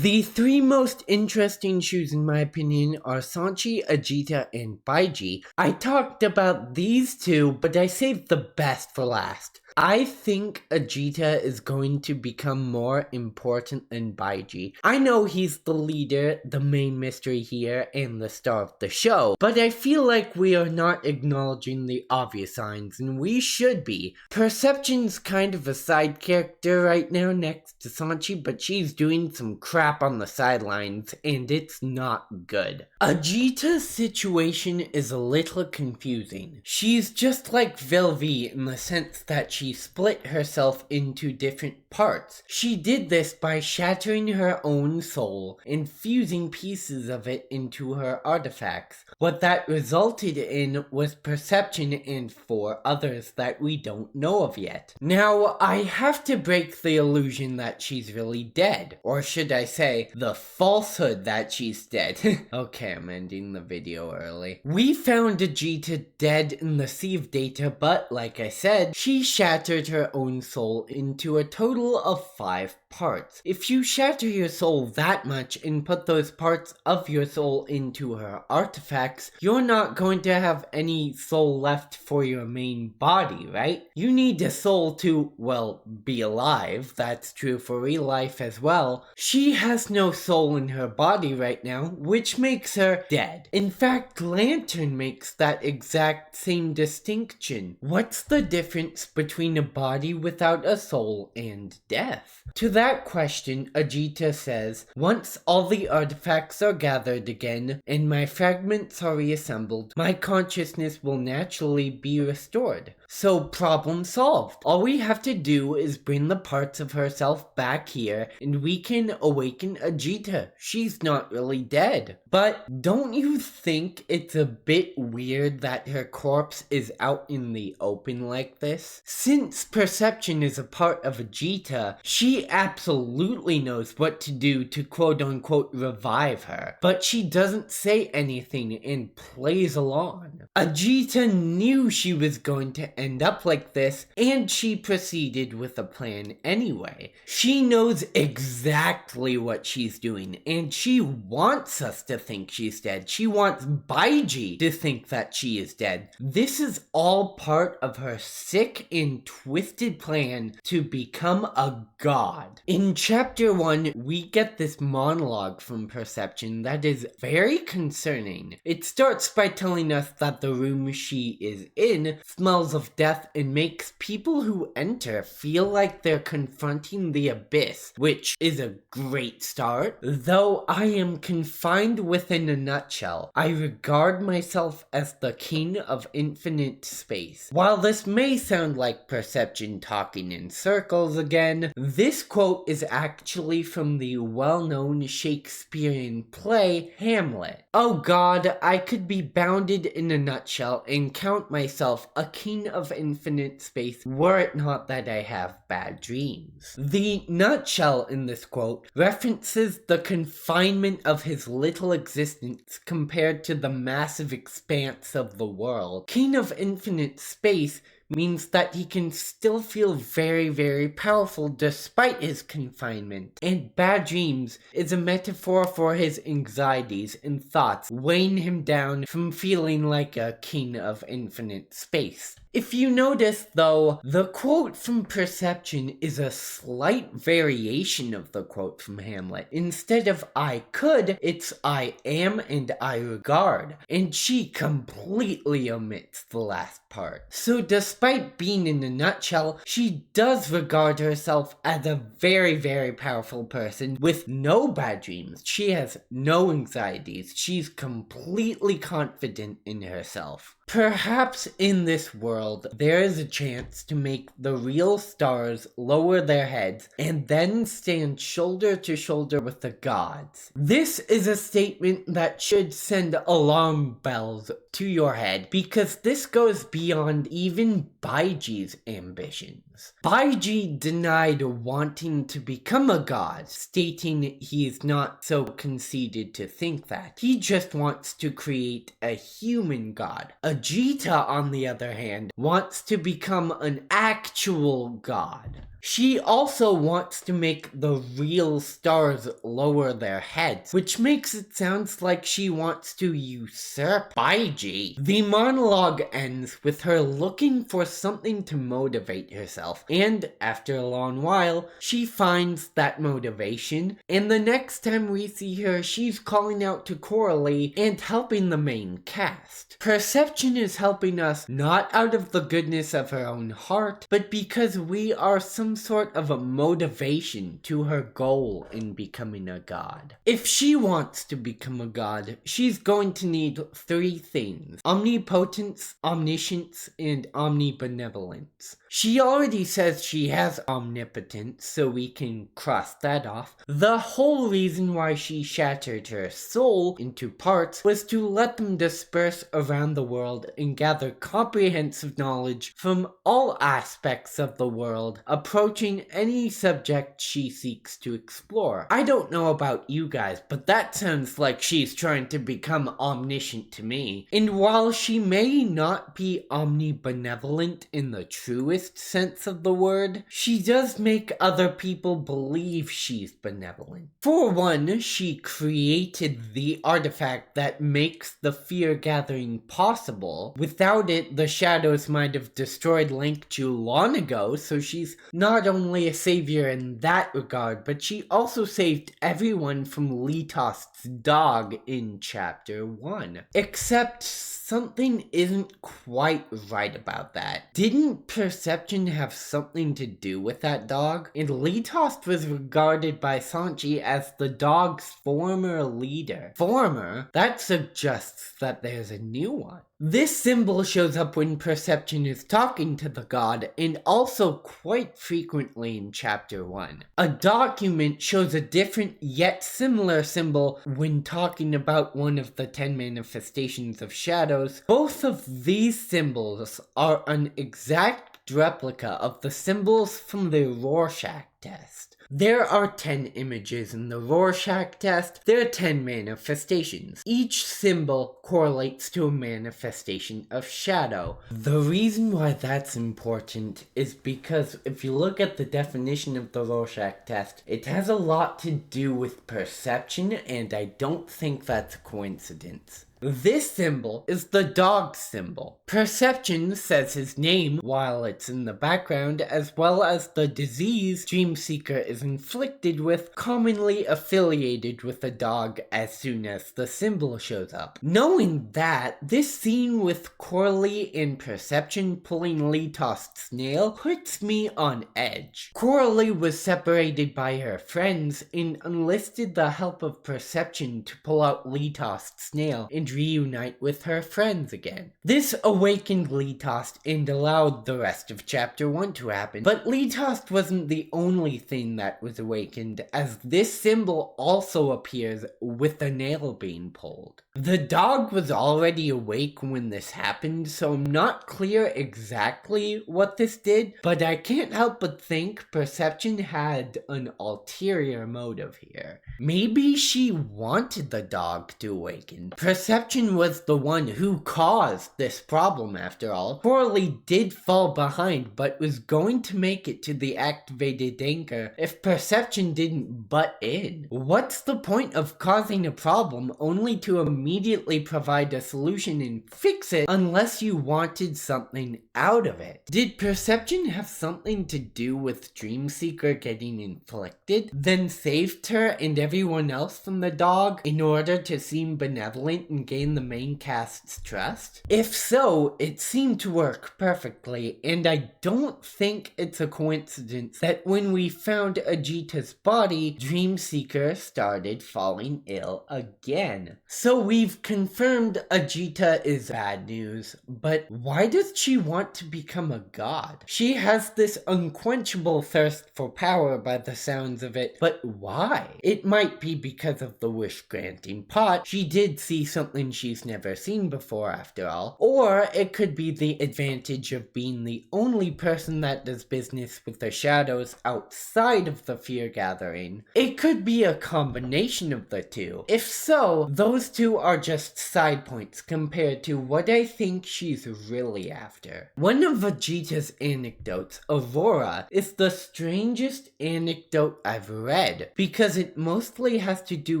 The three most interesting shoes in my opinion are Sanchi, Ajita, and Baiji. I talked about these two, but I saved the best for last. I think Ajita is going to become more important than Baiji. I know he's the leader, the main mystery here, and the star of the show, but I feel like we are not acknowledging the obvious signs, and we should be. Perception's kind of a side character right now next to Sanchi, but she's doing some crap on the sidelines, and it's not good. Ajita's situation is a little confusing. She's just like Velvi in the sense that she split herself into different parts. She did this by shattering her own soul and fusing pieces of it into her artifacts. What that resulted in was perception and 4 others that we don't know of yet. Now, I have to break the illusion that she's really dead. Or should I say, the falsehood that she's dead. Okay, I'm ending the video early. We found Ajita dead in the sea of data, but like I said, she shattered her own soul into a total of 5 parts. If you shatter your soul that much and put those parts of your soul into her artifacts, you're not going to have any soul left for your main body, right? You need a soul to, well, be alive. That's true for real life as well. She has no soul in her body right now, which makes her dead. In fact, Lantern makes that exact same distinction. What's the difference between a body without a soul and death? To that question, Ajita says, once all the artifacts are gathered again and my fragments are reassembled, my consciousness will naturally be restored. So problem solved. All we have to do is bring the parts of herself back here and we can awaken Ajita. She's not really dead. But don't you think it's a bit weird that her corpse is out in the open like this? Since Perception is a part of Ajita, she absolutely knows what to do to quote-unquote revive her, but she doesn't say anything and plays along. Ajita knew she was going to end up like this, and she proceeded with a plan anyway. She knows exactly what she's doing, and she wants us to think she's dead. She wants Baiji to think that she is dead. This is all part of her sick and twisted plan to become a god. In chapter 1, we get this monologue from Perception that is very concerning. It starts by telling us that the room she is in smells of death and makes people who enter feel like they're confronting the abyss, which is a great start. Though I am confined within a nutshell, I regard myself as the king of infinite space. While this may sound like Perception talking in circles again, this quote is actually from the well-known Shakespearean play Hamlet. Oh God, I could be bounded in a nutshell and count myself a king of infinite space were it not that I have bad dreams. The nutshell in this quote references the confinement of his little existence compared to the massive expanse of the world. King of infinite space means that he can still feel very, very powerful despite his confinement. And bad dreams is a metaphor for his anxieties and thoughts weighing him down from feeling like a king of infinite space. If you notice though, the quote from Perception is a slight variation of the quote from Hamlet. Instead of I could, it's I am and I regard. And she completely omits the last part. So despite being in a nutshell, she does regard herself as a very, very powerful person with no bad dreams. She has no anxieties. She's completely confident in herself. Perhaps in this world, there is a chance to make the real stars lower their heads and then stand shoulder to shoulder with the gods. This is a statement that should send alarm bells to your head because this goes beyond even Baiji's ambitions. Baiji denied wanting to become a god, stating he is not so conceited to think that. He just wants to create a human god. Ajita, on the other hand, wants to become an actual god. She also wants to make the real stars lower their heads, which makes it sound like she wants to usurp Baiji. The monologue ends with her looking for something to motivate herself, and after a long while, she finds that motivation, and the next time we see her, she's calling out to Coralie and helping the main cast. Perception is helping us not out of the goodness of her own heart, but because we are some sort of a motivation to her goal in becoming a god. If she wants to become a god, she's going to need 3 things: omnipotence, omniscience, and omnibenevolence. She already says she has omnipotence, so we can cross that off. The whole reason why she shattered her soul into parts was to let them disperse around the world and gather comprehensive knowledge from all aspects of the world, approaching any subject she seeks to explore. I don't know about you guys, but that sounds like she's trying to become omniscient to me. And while she may not be omnibenevolent in the truest sense of the word, she does make other people believe she's benevolent. For one, she created the artifact that makes the fear gathering possible. Without it, the shadows might have destroyed Link too long ago, so she's not only a savior in that regard, but she also saved everyone from Litost's dog in chapter 1. Except something isn't quite right about that. Didn't Perception have something to do with that dog? And Litost was regarded by Sanchi as the dog's former leader. Former? That suggests that there's a new one. This symbol shows up when Perception is talking to the god, and also quite frequently in chapter 1. A document shows a different yet similar symbol when talking about one of the 10 manifestations of shadows. Both of these symbols are an exact replica of the symbols from the Rorscach test. There are 10 images in the Rorscach test. There are 10 manifestations. Each symbol correlates to a manifestation of shadow. The reason why that's important is because if you look at the definition of the Rorscach test, it has a lot to do with perception, and I don't think that's a coincidence. This symbol is the dog symbol. Perception says his name while it's in the background, as well as the disease Dreamseeker is inflicted with, commonly affiliated with the dog as soon as the symbol shows up. Knowing that, this scene with Coralie and Perception pulling Litost's nail puts me on edge. Coralie was separated by her friends and enlisted the help of Perception to pull out Litost's nail and reunite with her friends again. This awakened Litost and allowed the rest of chapter 1 to happen, but Litost wasn't the only thing that was awakened, as this symbol also appears with the nail being pulled. The dog was already awake when this happened, so I'm not clear exactly what this did, but I can't help but think Perception had an ulterior motive here. Maybe she wanted the dog to awaken. Perception was the one who caused this problem after all. Coralie did fall behind, but was going to make it to the activated anchor if Perception didn't butt in. What's the point of causing a problem only to immediately provide a solution and fix it unless you wanted something out of it? Did Perception have something to do with Dreamseeker getting inflicted, then saved her and everyone else from the dog in order to seem benevolent and gain the main cast's trust? If so, it seemed to work perfectly, and I don't think it's a coincidence that when we found Ajita's body, Dreamseeker started falling ill again. So we've confirmed Ajita is bad news, but why does she want to become a god? She has this unquenchable thirst for power by the sounds of it, but why? It might be because of the wish-granting pot. She did see something discipline she's never seen before after all. Or it could be the advantage of being the only person that does business with the shadows outside of the fear gathering. It could be a combination of the two. If so, those two are just side points compared to what I think she's really after. One of Ajita's anecdotes, Aurora, is the strangest anecdote I've read, because it mostly has to do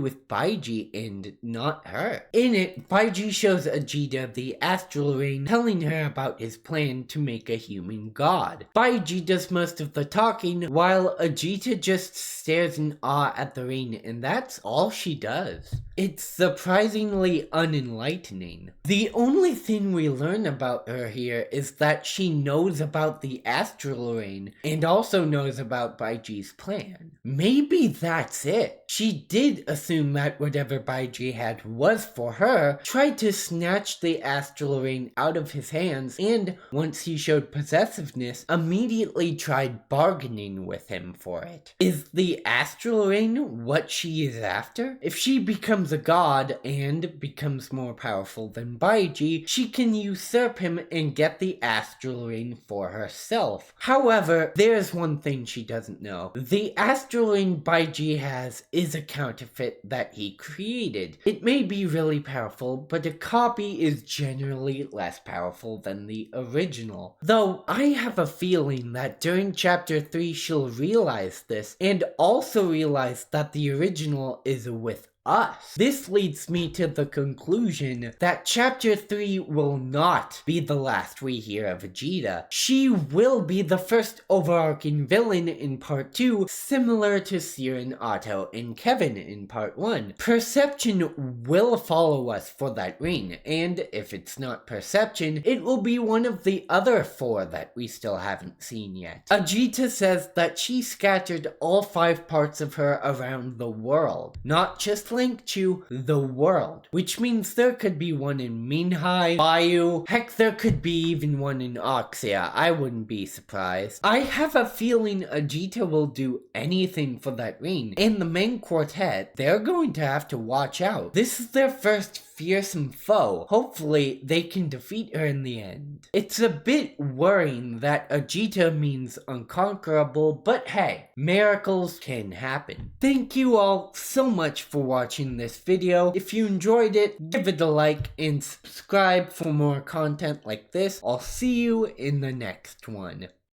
with Baiji and not her. In it, Baiji shows Ajita the astral ring, telling her about his plan to make a human god. Baiji does most of the talking, while Ajita just stares in awe at the ring, and that's all she does. It's surprisingly unenlightening. The only thing we learn about her here is that she knows about the astral ring, and also knows about Baiji's plan. Maybe that's it. She did assume that whatever Baiji had was for her, tried to snatch the astral ring out of his hands, and once he showed possessiveness, immediately tried bargaining with him for it. Is the astral ring what she is after? If she becomes a god and becomes more powerful than Baiji, she can usurp him and get the astral ring for herself. However, there's one thing she doesn't know. The astral ring Baiji has is a counterfeit that he created. It may be really powerful, but a copy is generally less powerful than the original. Though I have a feeling that during chapter 3 she'll realize this, and also realize that the original is with us. This leads me to the conclusion that chapter 3 will not be the last we hear of Ajita. She will be the first overarching villain in part 2, similar to Siren, Otto, and Kevin in part 1. Perception will follow us for that ring, and if it's not Perception, it will be one of the other 4 that we still haven't seen yet. Ajita says that she scattered all 5 parts of her around the world, not just linked to the world, which means there could be one in Minhai, Bayou, heck, there could be even one in Oxia. I wouldn't be surprised. I have a feeling Ajita will do anything for that ring, and the main quartet, they're going to have to watch out. This is their first fearsome foe. Hopefully they can defeat her in the end. It's a bit worrying that Ajita means unconquerable, but hey, miracles can happen. Thank you all so much for watching this video. If you enjoyed it, give it a like and subscribe for more content like this. I'll see you in the next one.